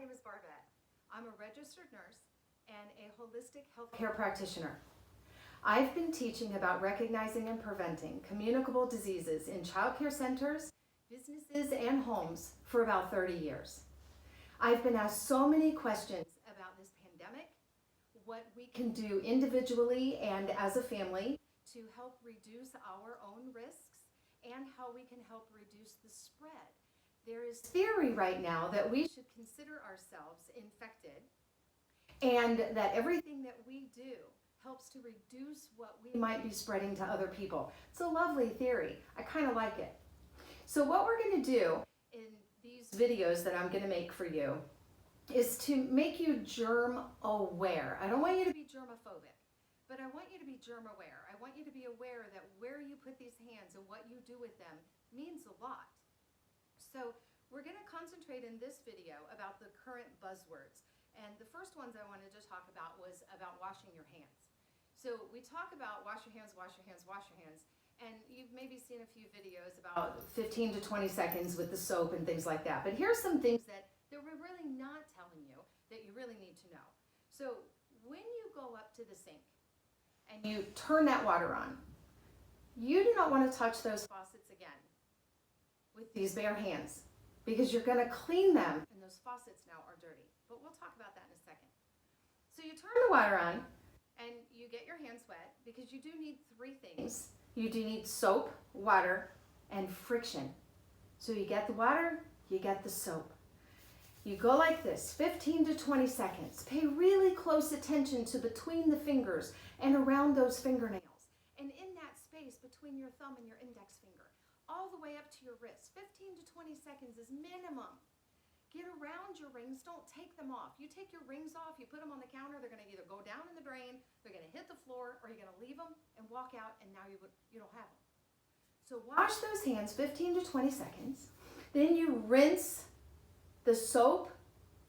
name is Barbette. I'm a registered nurse and a holistic healthcare practitioner. I've been teaching about recognizing and preventing communicable diseases in childcare centers, businesses, and homes for about 30 years. I've been asked so many questions about this pandemic, what we can do individually and as a family to help reduce our own risks, and how we can help reduce the spread. There is theory right now that we should consider ourselves infected and that everything that we do helps to reduce what we might be spreading to other people. It's a lovely theory. I kind of like it. So what we're going to do in these videos that I'm going to make for you is to make you germ aware. I don't want you to be germaphobic, but I want you to be germ aware. I want you to be aware that where you put these hands and what you do with them means a lot. So we're going to concentrate in this video about the current buzzwords. And the first ones I wanted to talk about was about washing your hands. So we talk about wash your hands, wash your hands, wash your hands. And you've maybe seen a few videos about 15 to 20 seconds with the soap and things like that. But here's some things that we're really not telling you that you really need to know. So when you go up to the sink and you turn that water on, you do not want to touch those faucets again with these bare hands, because you're going to clean them and those faucets now are dirty. But we'll talk about that in a second. So you turn the water on and you get your hands wet, because you do need three things. You do need soap, water, and friction. So you get the water, you get the soap. You go like this, 15 to 20 seconds. Pay really close attention to between the fingers and around those fingernails. And in that space between your thumb and your index finger, all the way up to your wrist. 15 to 20 seconds is minimum. Get around your rings, don't take them off. You take your rings off, you put them on the counter, they're gonna either go down in the drain, they're gonna hit the floor, or you're gonna leave them and walk out and now you don't have them. So wash those hands 15 to 20 seconds. Then you rinse the soap,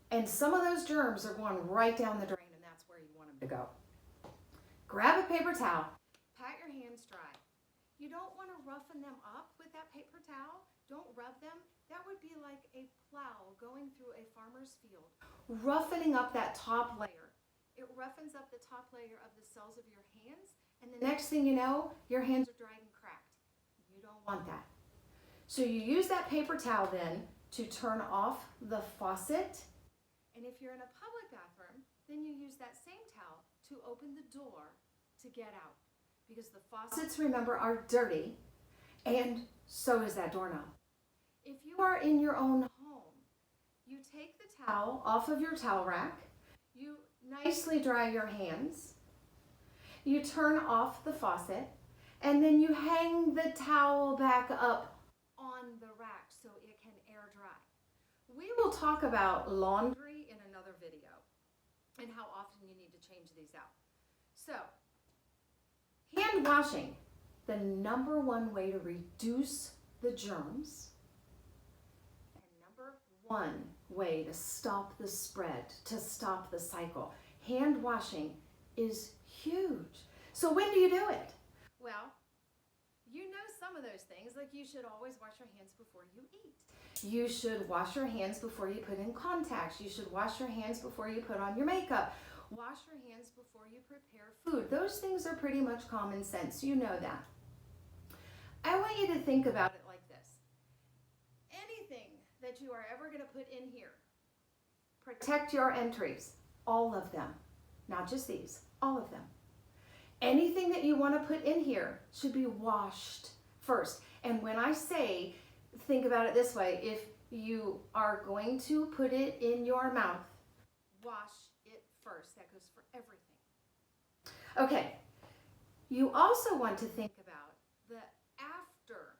and some of those germs are going right down the drain, and that's where you want them to go. Grab a paper towel, pat your hands dry. You don't want to roughen them up with that paper towel. Don't rub them. That would be like a plow going through a farmer's field, roughening up that top layer. It roughens up the top layer of the cells of your hands, and the next thing you know, your hands are dried and cracked. You don't want that. So you use that paper towel then to turn off the faucet, and if you're in a public bathroom, then you use that same towel to open the door to get out. Because the faucets, remember, are dirty, and so is that doorknob. If you are in your own home, you take the towel off of your towel rack, you nicely dry your hands, you turn off the faucet, and then you hang the towel back up on the rack so it can air dry. We will talk about laundry in another video and how often you need to change these out. So, hand washing, the number one way to reduce the germs, and number one way to stop the spread, to stop the cycle. Hand washing is huge. So when do you do it? Well, you know some of those things, like you should always wash your hands before you eat. You should wash your hands before you put in contacts. You should wash your hands before you put on your makeup. Wash your hands before you prepare food. Those things are pretty much common sense. You know that. I want you to think about it like this. Anything that you are ever going to put in here, protect your entries, all of them. Not just these, all of them. Anything that you want to put in here should be washed first. And when I say, think about it this way, if you are going to put it in your mouth, wash it first. That goes for everything. Okay, you also want to think about the after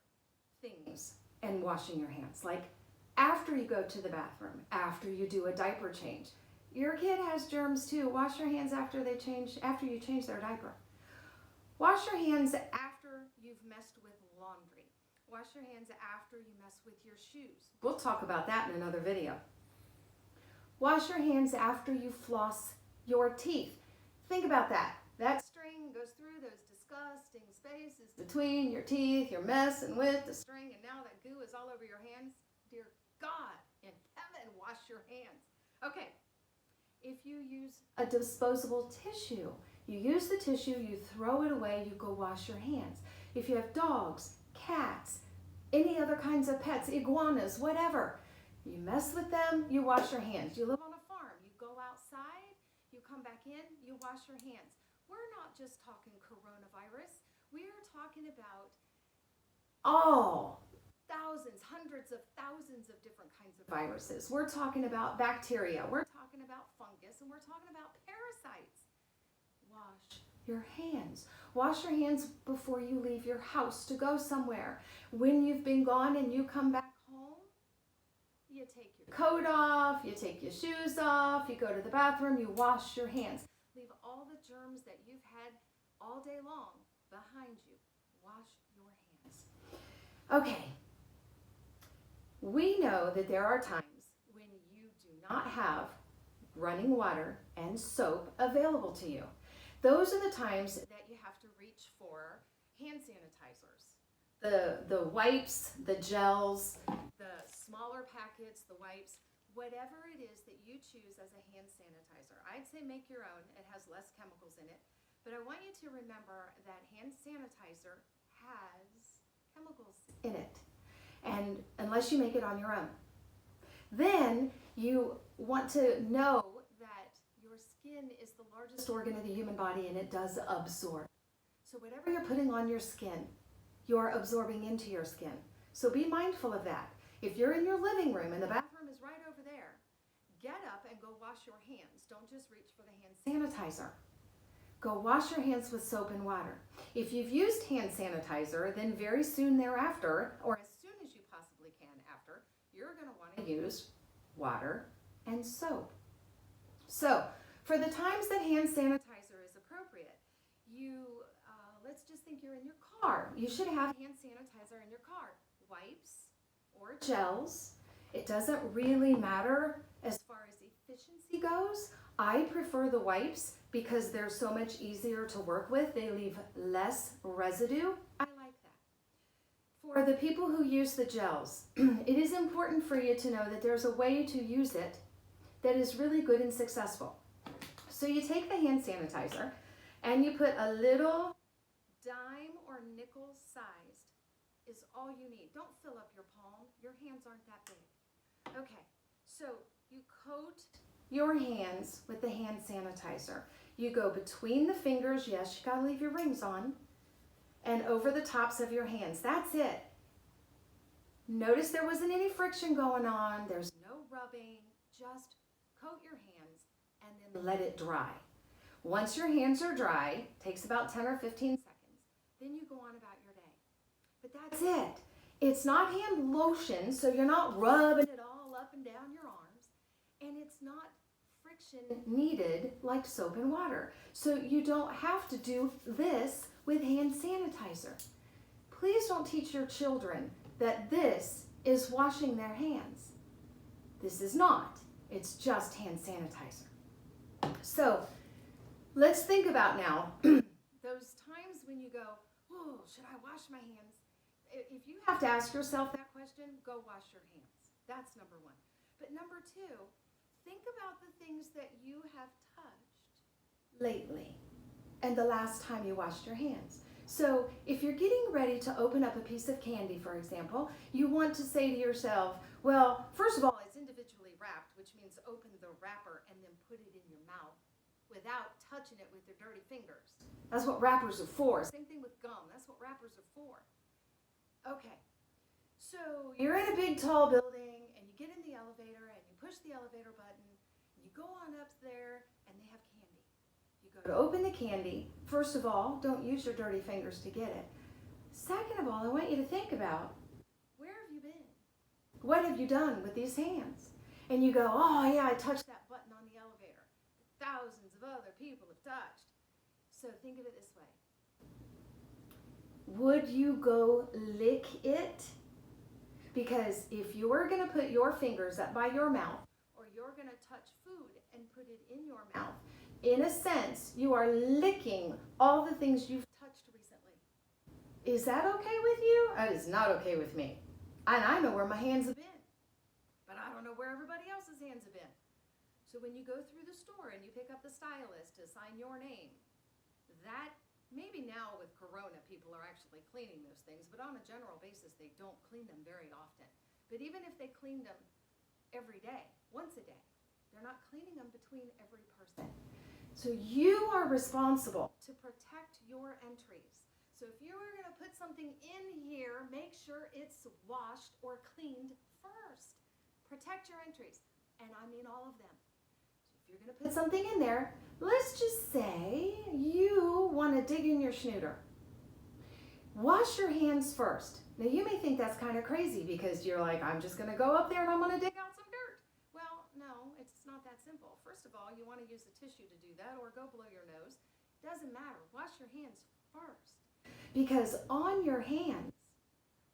things and washing your hands. Like after you go to the bathroom, after you do a diaper change. Your kid has germs too. Wash your hands after you change their diaper. Wash your hands after you've messed with laundry. Wash your hands after you mess with your shoes. We'll talk about that in another video. Wash your hands after you floss your teeth. Think about that. That string goes through those disgusting spaces between your teeth. You're messing with the string, and now that goo is all over your hands. Dear God in heaven, wash your hands. Okay, if you use a disposable tissue, you use the tissue, you throw it away, you go wash your hands. If you have dogs, cats, any other kinds of pets, iguanas, whatever, you mess with them, you wash your hands. You live on a farm, you go outside, you come back in, you wash your hands. We're not just talking coronavirus. We are talking about all thousands, hundreds of thousands of different kinds of viruses. We're talking about bacteria, we're talking about fungus, and we're talking about parasites. Wash your hands. Wash your hands before you leave your house to go somewhere. When you've been gone and you come back home, you take your coat off, you take your shoes off, you go to the bathroom, you wash your hands. Leave all the germs that you've had all day long behind you. Wash your hands. Okay. We know that there are times when you do not have running water and soap available to you. Those are the times that you have to reach for hand sanitizers. The wipes, the gels, the smaller packets, the wipes, whatever it is that you choose as a hand sanitizer. I'd say make your own. It has less chemicals in it. But I want you to remember that hand sanitizer has chemicals in it, and unless you make it on your own. Then you want to know that your skin is the largest organ of the human body, and it does absorb. So whatever you're putting on your skin, you're absorbing into your skin. So be mindful of that. If you're in your living room and the bathroom is right over there, get up and go wash your hands. Don't just reach for the hand sanitizer. Go wash your hands with soap and water. If you've used hand sanitizer, then very soon thereafter, or as soon as you possibly can after, you're going to want to use water and soap. So, for the times that hand sanitizer is appropriate, let's just think you're in your car. You should have hand sanitizer in your car. Wipes or gels. It doesn't really matter as far as efficiency goes. I prefer the wipes because they're so much easier to work with. They leave less residue. I like that. For the people who use the gels, it is important for you to know that there's a way to use it that is really good and successful. So you take the hand sanitizer and you put a little dime or nickel sized is all you need. Don't fill up your palm. Your hands aren't that big. Okay, so you coat your hands with the hand sanitizer. You go between the fingers, yes, you gotta leave your rings on, and over the tops of your hands. That's it. Notice there wasn't any friction going on. There's no rubbing. Just coat your hands and then let it dry. Once your hands are dry, takes about 10 or 15 seconds, then you go on about your day. But that's it. It's not hand lotion, so you're not rubbing it all up and down your arms, and it's not friction needed like soap and water. So you don't have to do this with hand sanitizer. Please don't teach your children that this is washing their hands. This is not. It's just hand sanitizer. So let's think about now those times when you go, oh, should I wash my hands? If you have to ask yourself that question, go wash your hands. That's number one. But number two, think about the things that you have touched lately and the last time you washed your hands. So if you're getting ready to open up a piece of candy, for example, you want to say to yourself, well, first of all, it's individually wrapped, which means open the wrapper and then put it in your mouth without touching it with your dirty fingers. That's what wrappers are for. Same thing with gum. That's what wrappers are for. Okay, so you're in a big tall building and you get in the elevator and you push the elevator button and you go on up there and they have candy. You go to open the candy. First of all, don't use your dirty fingers to get it. Second of all, I want you to think about, where have you been? What have you done with these hands? And you go, oh yeah, I touched that button on the elevator. Thousands of other people have touched. So think of it this way. Would you go lick it? Because if you're going to put your fingers up by your mouth, or you're going to touch food and put it in your mouth, in a sense, you are licking all the things you've touched recently. Is that okay with you? That is not okay with me. And I know where my hands have been, but I don't know where everybody else's hands have been. So when you go through the store and you pick up the stylus to sign your name, that maybe now with Corona people are actually cleaning those things, but on a general basis they don't clean them very often. But even if they cleaned them every day, once a day, they're not cleaning them between every person. So you are responsible to protect your entries. So if you are going to put something in here, make sure it's washed or cleaned first. Protect your entries, and I mean all of them. So if you're going to put something in there, let's just say you want to dig in your schnooter. Wash your hands first. Now you may think that's kind of crazy because you're like, I'm just going to go up there and I'm going to dig out some dirt. Well, no, it's not that simple. First of all, you want to use a tissue to do that or go blow your nose. Doesn't matter. Wash your hands first. Because on your hands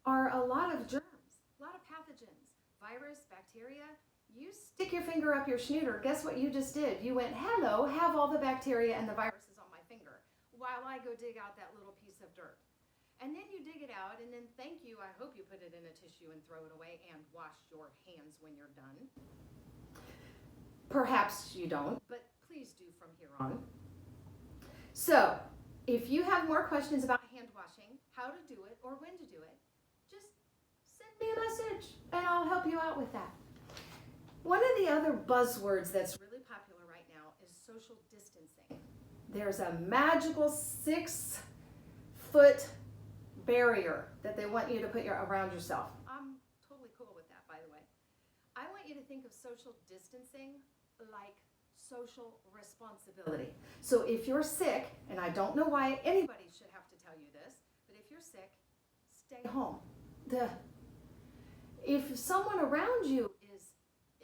are a lot of germs, a lot of pathogens, virus, bacteria. You stick your finger up your schnooter, guess what you just did? You went, hello, have all the bacteria and the viruses on my finger while I go dig out that little piece of dirt. And then you dig it out, and then thank you, I hope you put it in a tissue and throw it away and wash your hands when you're done. Perhaps you don't, but please do from here on. So, if you have more questions about hand washing, how to do it, or when to do it, just send me a message and I'll help you out with that. One of the other buzzwords that's really popular right now is social distancing. There's a magical 6-foot barrier that they want you to put around yourself. I'm totally cool with that, by the way. I want you to think of social distancing like social responsibility. So if you're sick, and I don't know why anybody should have to tell you this, but if you're sick, stay home. If someone around you is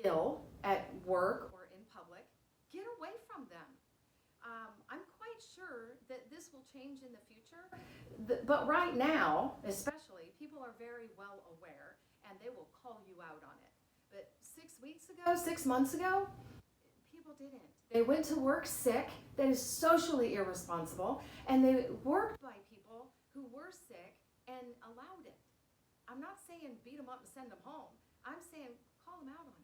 ill at work or in public, get away from them. I'm quite sure that this will change in the future, but right now, especially, people are very well aware and they will call you out on it. But 6 months ago, people didn't. They went to work sick. That is socially irresponsible. And they worked by people who were sick and allowed it. I'm not saying beat them up and send them home. I'm saying call them out on it.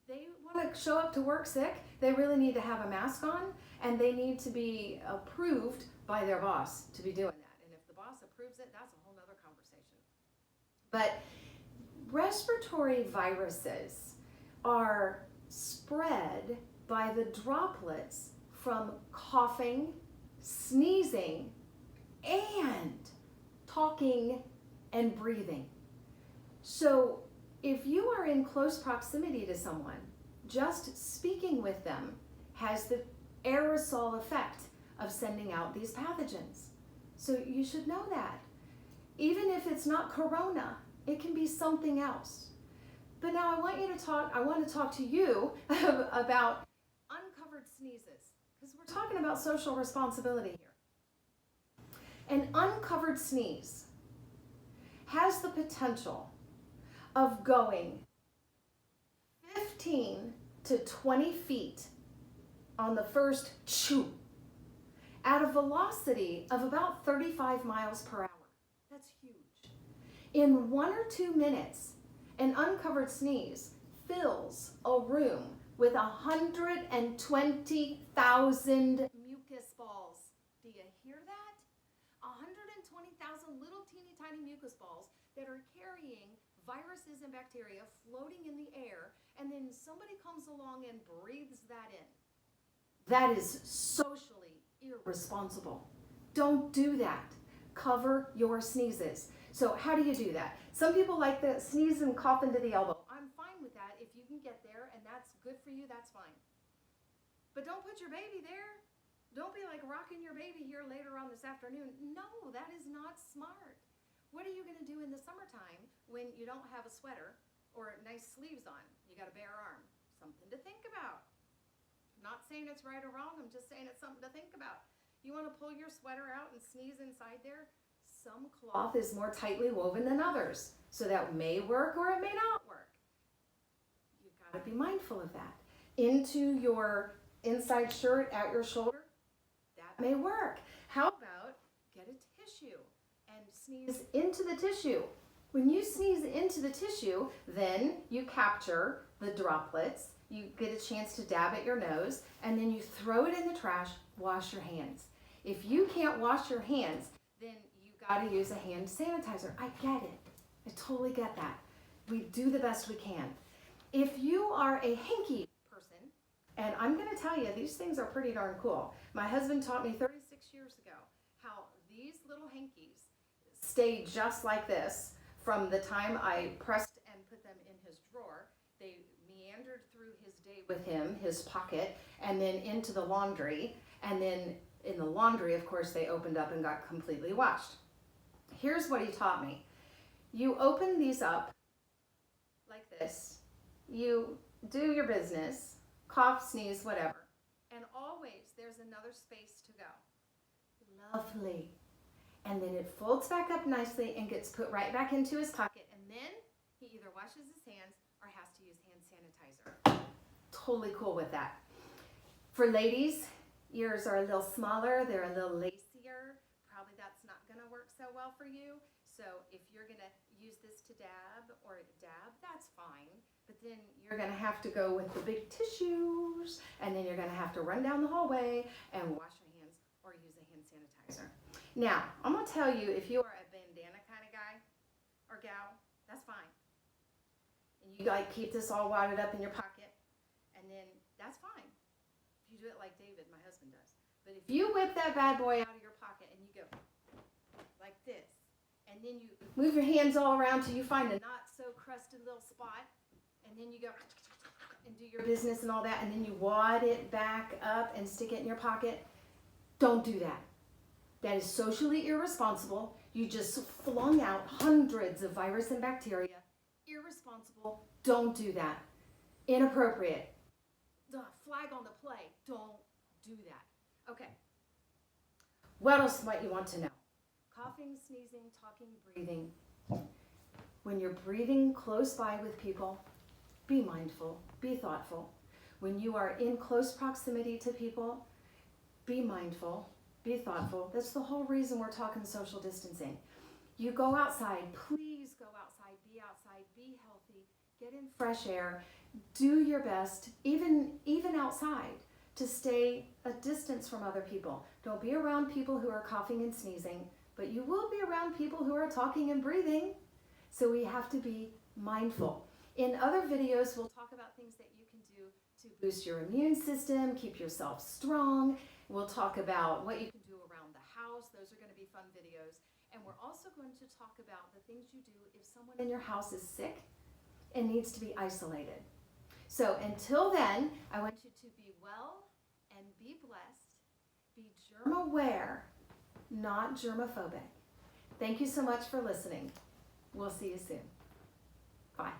They want to show up to work sick. They really need to have a mask on, and they need to be approved by their boss to be doing that. And if the boss approves it, that's a whole other conversation. But respiratory viruses are spread by the droplets from coughing, sneezing, and talking and breathing. So if you are in close proximity to someone, just speaking with them has the aerosol effect of sending out these pathogens. So you should know that. Even if it's not corona, it can be something else. But now I want to talk to you about uncovered sneezes, because we're talking about social responsibility here. An uncovered sneeze has the potential of going 15 to 20 feet on the first chew at a velocity of about 35 miles per hour. That's huge. In 1 or 2 minutes, an uncovered sneeze fills a room with 120,000 mucus balls. Do you hear that? 120,000 little teeny tiny mucus balls that are carrying viruses and bacteria floating in the air, and then somebody comes along and breathes that in. That is socially irresponsible. Don't do that. Cover your sneezes. So how do you do that? Some people like to sneeze and cough into the elbow. I'm fine with that. If you can get there and that's good for you, that's fine. But don't put your baby there. Don't be like rocking your baby here later on this afternoon. No, that is not smart. What are you going to do in the summertime when you don't have a sweater or nice sleeves on? You got a bare arm. Something to think about. I'm not saying it's right or wrong. I'm just saying it's something to think about. You want to pull your sweater out and sneeze inside there? Some cloth is more tightly woven than others. So that may work or it may not work. You've got to be mindful of that. Into your inside shirt at your shoulder, that may work. How about get a tissue and sneeze into the tissue? When you sneeze into the tissue, then you capture the droplets, you get a chance to dab at your nose, and then you throw it in the trash, wash your hands. If you can't wash your hands, then you gotta use a hand sanitizer. I get it. I totally get that. We do the best we can. If you are a hanky person, and I'm gonna tell you, these things are pretty darn cool. My husband taught me 36 years ago how these little hankies stay just like this from the time I pressed and put them in his drawer. They meandered through his day with him, his pocket, and then into the laundry. And then in the laundry, of course, they opened up and got completely washed. Here's what he taught me. You open these up like this. You do your business, cough, sneeze, whatever. And always there's another space to go. Lovely. And then it folds back up nicely and gets put right back into his pocket. And then he either washes his hands or has to use hand sanitizer. Totally cool with that. For ladies, ears are a little smaller. They're a little lacier. Probably that's not going to work so well for you. So if you're going to use this to dab, that's fine. But then you're going to have to go with the big tissues. And then you're going to have to run down the hallway and wash your hands or use a hand sanitizer. Now, I'm going to tell you, if you are a bandana kind of guy or gal, that's fine. And you like keep this all wadded up in your pocket, and then that's fine. If you do it like David, my husband, does. But if you whip that bad boy out of your pocket and you go like this, and then you move your hands all around till you find a not so crusted little spot, and then you go and do your business and all that, and then you wad it back up and stick it in your pocket, don't do that. That is socially irresponsible. You just flung out hundreds of virus and bacteria. Irresponsible. Don't do that. Inappropriate. Flag on the play. Don't do that. Okay. What else might you want to know? Coughing, sneezing, talking, breathing. When you're breathing close by with people, be mindful, be thoughtful. When you are in close proximity to people, be mindful, be thoughtful. That's the whole reason we're talking social distancing. You go outside, please go outside, be healthy, get in fresh air, do your best, even outside, to stay a distance from other people. Don't be around people who are coughing and sneezing, but you will be around people who are talking and breathing. So we have to be mindful. In other videos, we'll talk about things that you can do to boost your immune system, keep yourself strong. We'll talk about what you can do around the house. Those are going to be fun videos. And we're also going to talk about the things you do if someone in your house is sick and needs to be isolated. So until then, I want you to be well and be blessed. Be germ aware, not germaphobic. Thank you so much for listening. We'll see you soon. Bye.